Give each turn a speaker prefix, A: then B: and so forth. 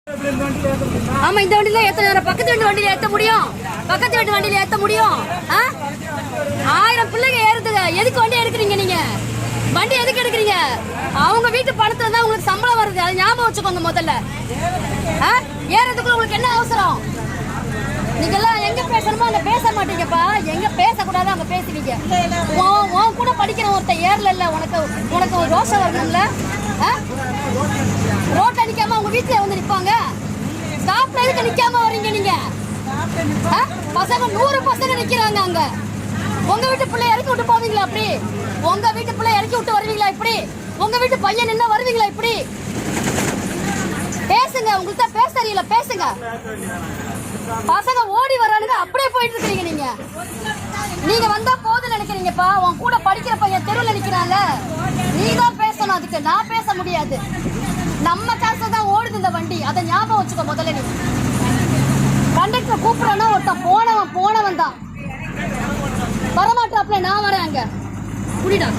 A: ஆமா, இந்த வண்டியில ஏத்த பக்கத்து வீட்டு வண்டியில ஏத்த முடியும், பக்கத்து வீட்டு வண்டியில ஏத்த முடியும். 1000 பிள்ளைங்க ஏறுதுங்க. எதுக்கு வண்டி எடுக்கிறீங்க நீங்க? வண்டி எதுக்கு எடுக்கிறீங்க? அவங்க வீட்டு பணத்துல தான் உங்களுக்கு சம்பளம் வருது. அதை ஞாபகம் வச்சுக்கோங்க. முதல்ல ஏறதுக்குள்ள உங்களுக்கு என்ன அவசரம்? நீங்க எல்லாம் எங்க பேசணுமோ அங்க பேச மாட்டீங்கப்பா. எங்க பேசக்கூடாது அங்க பேசுவீங்க. உன் கூட படிக்கிற ஒருத்தன் ஏறல இல்ல, உனக்கு ஒரு ரோஷம் வரணும்ல. ரோட்ல நிக்காம உங்க வீட்டுல வந்து நிப்பாங்க. ஸ்டாப்ல எதுக்கு நிக்காம வர்றீங்க நீங்க? பசங்க 100 பசங்க நிக்கிறாங்க அங்க. உங்க வீட்டு பிள்ளை இறக்கி விட்டு போவீங்களா இப்படி? உங்க வீட்டு பிள்ளை இறக்கி விட்டு வருவீங்களா இப்படி? உங்க வீட்டு பையன் என்ன வருவீங்களா இப்படி? பேசுங்க. உங்களுக்கு தான் பேச தெரியல, பேசுங்க. பசங்க ஓடி வரானுங்க, அப்படியே போயிட்டு இருக்கீங்க நீங்க. நீங்க வந்தா போதும் நினைக்கிறீங்கப்பா. உன் கூட படிக்கிற பையன் தெருவில் நினைக்கிறாங்க. நீ தான் பேசணும், அதுக்கு நான் பேச முடியாது. நம்ம காசு தான் ஓடுது இந்த வண்டி, அதை ஞாபகம் வச்சுக்கோ. முதல்ல நீ கண்டக்டர் கூப்பிடறனா ஒருத்தன் போனவன் தான் வரமாட்டாப்ல. நான் வரேன் அங்க. புரியுதா?